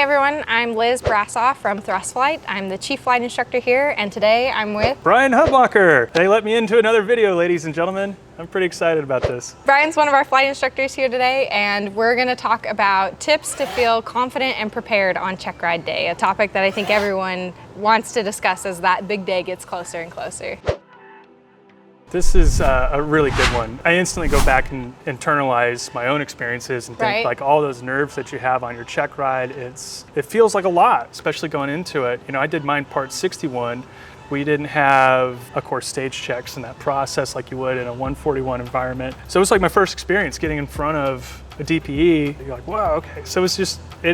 everyone, I'm Liz Brassoff from Thrust Flight. I'm the Chief Flight Instructor here, and today I'm with Brian Hubbacher. They let me into another video, ladies and gentlemen. I'm pretty excited about this. Brian's one of our flight instructors here today, and we're going to talk about tips to feel confident and prepared on check ride day, a topic that I think everyone wants to discuss as that big day gets closer and closer. This is a really good one. I instantly go back and internalize my own experiences and think like all those nerves that you have on your check ride, it feels like a lot, especially going into it. You know, I did mine part 61. We didn't have, of course, stage checks in that process like you would in a 141 environment. So it was like my first experience getting in front of a DPE. You're like, wow, okay. So it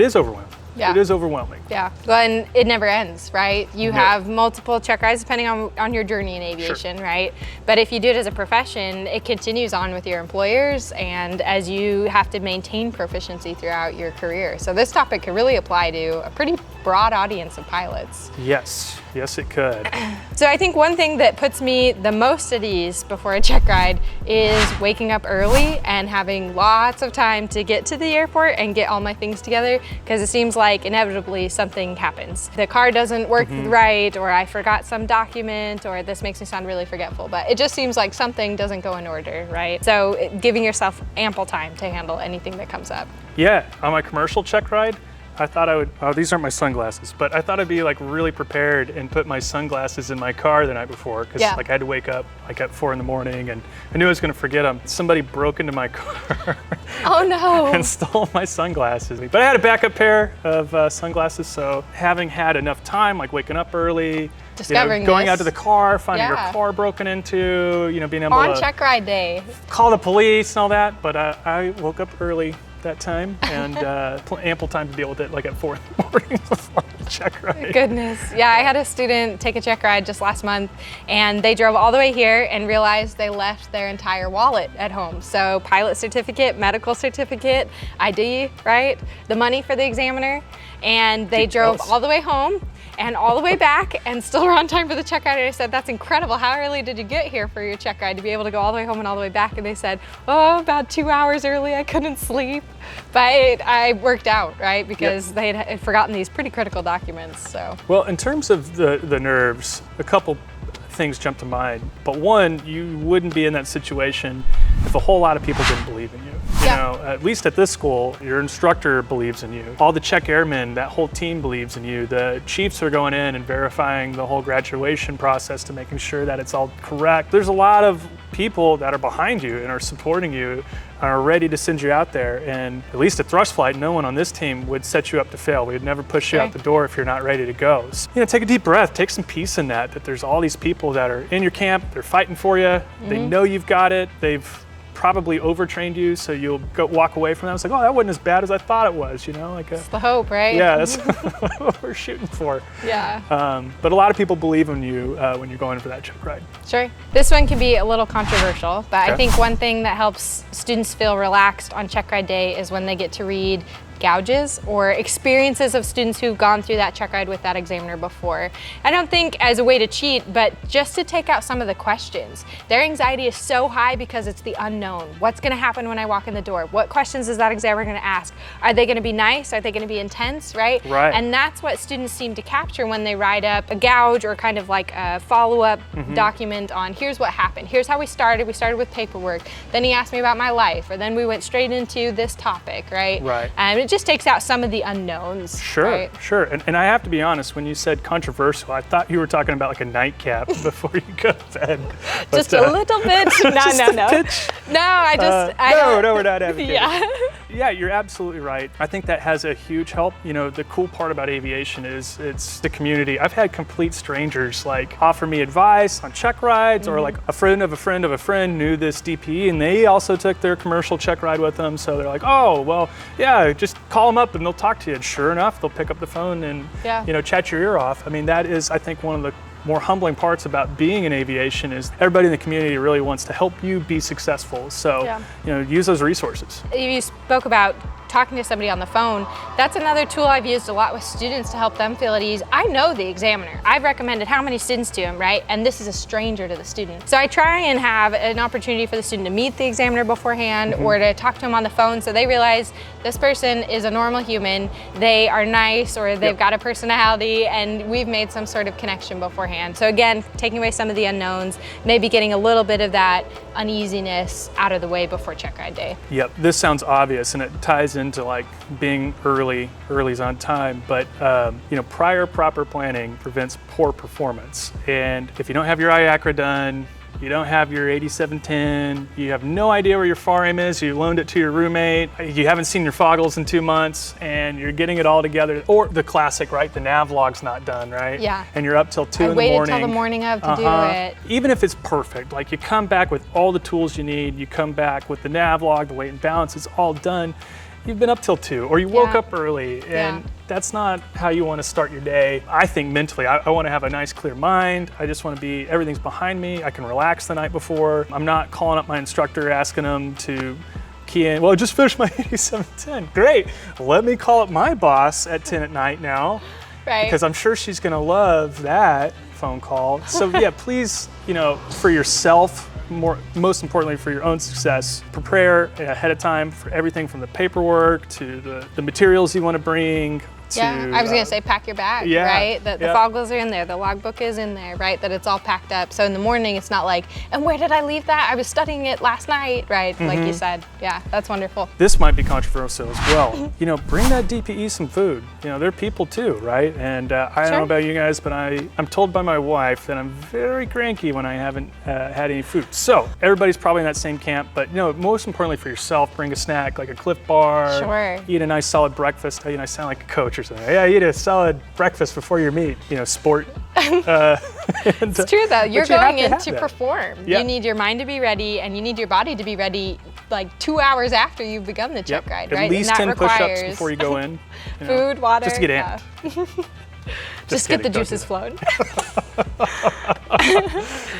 is overwhelming. Yeah. It is overwhelming. Yeah, and it never ends, right? You have multiple check rides depending on your journey in aviation, right? But if you do it as a profession, it continues on with your employers and as you have to maintain proficiency throughout your career. So this topic could really apply to a pretty broad audience of pilots. Yes, yes it could. So I think one thing that puts me the most at ease before a check ride is waking up early and having lots of time to get to the airport and get all my things together, because it seems like inevitably something happens. The car doesn't work right, or I forgot some document, or this makes me sound really forgetful, but it just seems like something doesn't go in order, right? So giving yourself ample time to handle anything that comes up. Yeah, on my commercial check ride, I thought I would, oh, these aren't my sunglasses, but I thought I'd be like really prepared and put my sunglasses in my car the night before, because like I had to wake up like at 4 in the morning and I knew I was gonna forget them. Somebody broke into my car. Oh no. And stole my sunglasses. But I had a backup pair of sunglasses, so having had enough time, like waking up early, going out to the car, finding your car broken into, being able to check ride day, call the police and all that, but I woke up early that time and ample time to deal with it like at 4 in the morning before the check ride. Goodness. Yeah, I had a student take a check ride just last month and they drove all the way here and realized they left their entire wallet at home. So pilot certificate, medical certificate, ID, right? The money for the examiner. And they drove all the way home and all the way back and still were on time for the check ride. And I said, that's incredible. How early did you get here for your check ride to be able to go all the way home and all the way back? And they said, oh, about 2 hours early. I couldn't sleep. But I worked out, right? Because they had forgotten these pretty critical documents, so. Well, in terms of the nerves, a couple things jump to mind. But one, you wouldn't be in that situation if a whole lot of people didn't believe in you. You know, at least at this school, your instructor believes in you. All the check airmen, that whole team believes in you. The chiefs are going in and verifying the whole graduation process to making sure that it's all correct. There's a lot of people that are behind you and are supporting you, are ready to send you out there. And at least at Thrust Flight, no one on this team would set you up to fail. We'd never push you out the door if you're not ready to go. So, take a deep breath, take some peace in that there's all these people that are in your camp, they're fighting for you, they know you've got it, they've probably overtrained you, so you'll walk away from that. It's like, oh, that wasn't as bad as I thought it was, It's the hope, right? Yeah, that's what we're shooting for. Yeah. But a lot of people believe in you when you're going for that check ride. Sure. This one can be a little controversial, but I think one thing that helps students feel relaxed on check ride day is when they get to read gouges or experiences of students who've gone through that check ride with that examiner before. I don't think as a way to cheat, but just to take out some of the questions. Their anxiety is so high because it's the unknown. What's gonna happen when I walk in the door? What questions is that examiner gonna ask? Are they gonna be nice? Are they gonna be intense, right? Right. And that's what students seem to capture when they write up a gouge or kind of like a follow-up document on here's what happened. Here's how we started. We started with paperwork. Then he asked me about my life, or then we went straight into this topic, right? Right. And it just takes out some of the unknowns. Sure, sure. And I have to be honest, when you said controversial, I thought you were talking about like a nightcap before you go to bed. But, just a little bit. No, no, we're not advocating. Yeah, you're absolutely right. I think that has a huge help. The cool part about aviation is it's the community. I've had complete strangers like offer me advice on check rides, or like a friend of a friend of a friend knew this DPE and they also took their commercial check ride with them. So they're like, oh, well, yeah, just call them up and they'll talk to you. And sure enough, they'll pick up the phone and chat your ear off. I mean, that is, I think, one of the more humbling parts about being in aviation is everybody in the community really wants to help you be successful. So, use those resources. You spoke about talking to somebody on the phone, that's another tool I've used a lot with students to help them feel at ease. I know the examiner. I've recommended how many students to him, right? And this is a stranger to the student. So I try and have an opportunity for the student to meet the examiner beforehand or to talk to him on the phone so they realize this person is a normal human, they are nice, or they've got a personality, and we've made some sort of connection beforehand. So again, taking away some of the unknowns, maybe getting a little bit of that uneasiness out of the way before check ride day. Yep, this sounds obvious, and it ties into like being early's on time, but you know, prior proper planning prevents poor performance. And if you don't have your IACRA done, you don't have your 8710, you have no idea where your FAR-AM is, you loaned it to your roommate, you haven't seen your foggles in 2 months, and you're getting it all together. Or the classic, right? The nav log's not done, right? Yeah. And you're up till 2 in the morning. I waited till the morning of to do it. Even if it's perfect, like you come back with all the tools you need, you come back with the nav log, the weight and balance, it's all done. You've been up till 2, or you woke up early, and that's not how you want to start your day. I think mentally, I want to have a nice clear mind. I just want to be, everything's behind me. I can relax the night before. I'm not calling up my instructor asking them to key in, well, I just finished my 8710. Great, let me call up my boss at 10 at night now. Right. Because I'm sure she's going to love that phone call. So yeah, please, you know, for yourself, most importantly for your own success, prepare ahead of time for everything from the paperwork to the materials you want to bring. I was going to say pack your bag, right? The foggles are in there, the logbook is in there, right? That it's all packed up. So in the morning, it's not like, and where did I leave that? I was studying it last night, right? Like you said. Yeah, that's wonderful. This might be controversial as well. You know, bring that DPE some food. You know, they're people too, right? And I don't know about you guys, but I'm told by my wife that I'm very cranky when I haven't had any food. So everybody's probably in that same camp, but you know, most importantly for yourself, bring a snack like a Cliff Bar. Sure. Eat a nice solid breakfast. You know, I sound like a coach or something. Yeah, eat a solid breakfast before your meet. You know, sport. It's true though. You're going in to perform. Yeah. You need your mind to be ready, and you need your body to be ready like 2 hours after you've begun the check ride, right? At least 10 push-ups before you go in. You know, food, water. Just to get amped. Just get the juices flowing.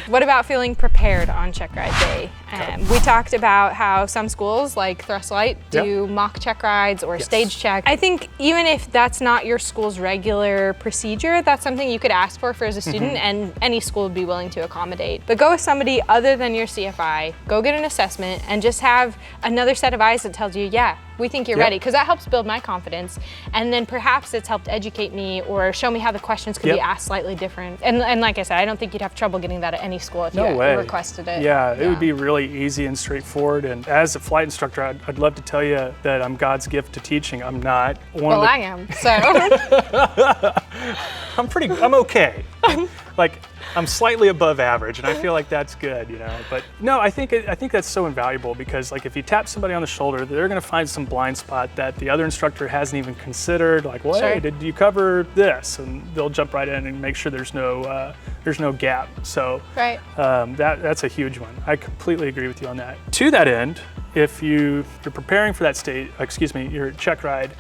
What about feeling prepared on check ride day? We talked about how some schools like Thrust Light do mock check rides or stage check. I think even if that's not your school's regular procedure, that's something you could ask for as a student, and any school would be willing to accommodate. But go with somebody other than your CFI, go get an assessment, and just have another set of eyes that tells you, yeah, we think you're ready, because that helps build my confidence. And then perhaps it's helped educate me or show me how the questions could be asked slightly different. And like I said, I don't think you'd have trouble getting that at any school if you requested it. Yeah, it would be really easy and straightforward. And as a flight instructor, I'd love to tell you that I'm God's gift to teaching. I'm not. I am, so. I'm okay. Like, I'm slightly above average, and I feel like that's good, you know. But no, I think that's so invaluable, because like if you tap somebody on the shoulder, they're going to find some blind spot that the other instructor hasn't even considered. Like, well, hey, did you cover this? And they'll jump right in and make sure there's no gap. So that's a huge one. I completely agree with you on that. To that end, if you're preparing for that your check ride,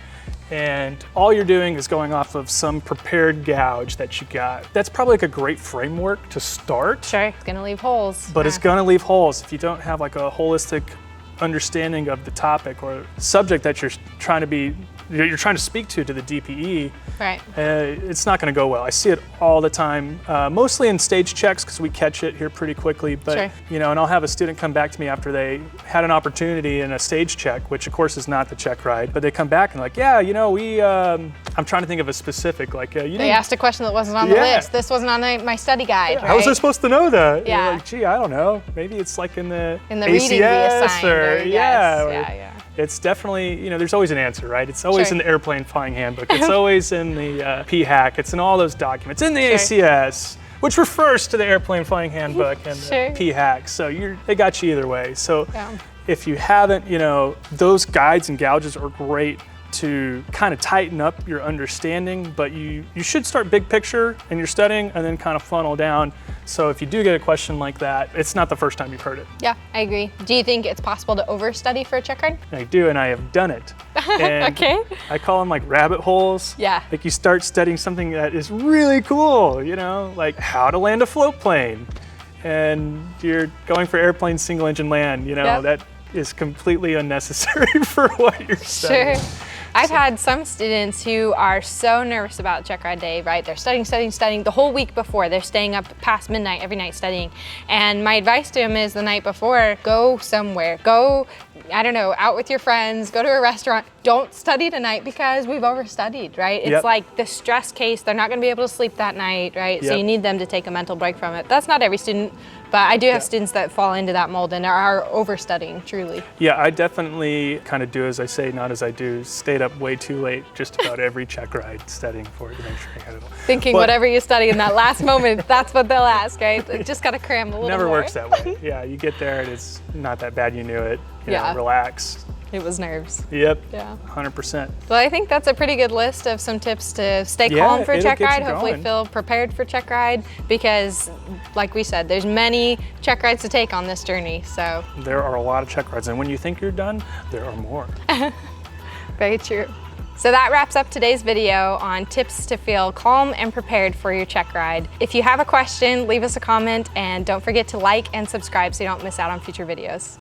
and all you're doing is going off of some prepared gouge that you got, that's probably like a great framework to start. Sure, it's gonna leave holes. But it's gonna leave holes if you don't have like a holistic understanding of the topic or subject that you're trying to speak to the DPE. Right. It's not going to go well. I see it all the time, mostly in stage checks, because we catch it here pretty quickly. But you know, and I'll have a student come back to me after they had an opportunity in a stage check, which of course is not the check ride. But they come back and like, yeah, you know, I'm trying to think of a specific, like they asked a question that wasn't on the list. This wasn't on my study guide. Right? How was I supposed to know that? Yeah. Like, gee, I don't know. Maybe it's like in the reading ACS we assigned, or It's definitely, you know, there's always an answer, right? It's always in the airplane flying handbook. It's always in the PHAC. It's in all those documents. In the ACS, which refers to the airplane flying handbook and the PHAC. So they got you either way. So if you haven't, you know, those guides and gouges are great to kind of tighten up your understanding, but you should start big picture in your studying and then kind of funnel down. So if you do get a question like that, it's not the first time you've heard it. Yeah, I agree. Do you think it's possible to overstudy for a check ride? I do, and I have done it. And okay. I call them like rabbit holes. Yeah. Like you start studying something that is really cool, you know, like how to land a float plane. And you're going for airplane single engine land, you know, is completely unnecessary for what you're studying. Sure. I've had some students who are so nervous about check ride day, right? They're studying the whole week before. They're staying up past midnight every night studying. And my advice to them is the night before, go somewhere. Go, I don't know, out with your friends, go to a restaurant. Don't study tonight because we've overstudied, right? It's like the stress case. They're not gonna be able to sleep that night, right? So you need them to take a mental break from it. That's not every student, but I do have students that fall into that mold and are overstudying, truly. Yeah, I definitely kind of do as I say, not as I do. Stayed up way too late just about every check ride studying for it to make sure I had it all. Thinking whatever you study in that last moment, that's what they'll ask, right? Just gotta cram a little Never more. works that way. Yeah, you get there and it's not that bad, you knew it. You know, relax. It was nerves. Yep. Yeah. 100%. Well, I think that's a pretty good list of some tips to stay calm for check ride. Hopefully going. feel prepared for check ride because, like we said, there's many check rides to take on this journey. So there are a lot of check rides, and when you think you're done, there are more. Very true. So that wraps up today's video on tips to feel calm and prepared for your check ride. If you have a question, leave us a comment and don't forget to like and subscribe so you don't miss out on future videos.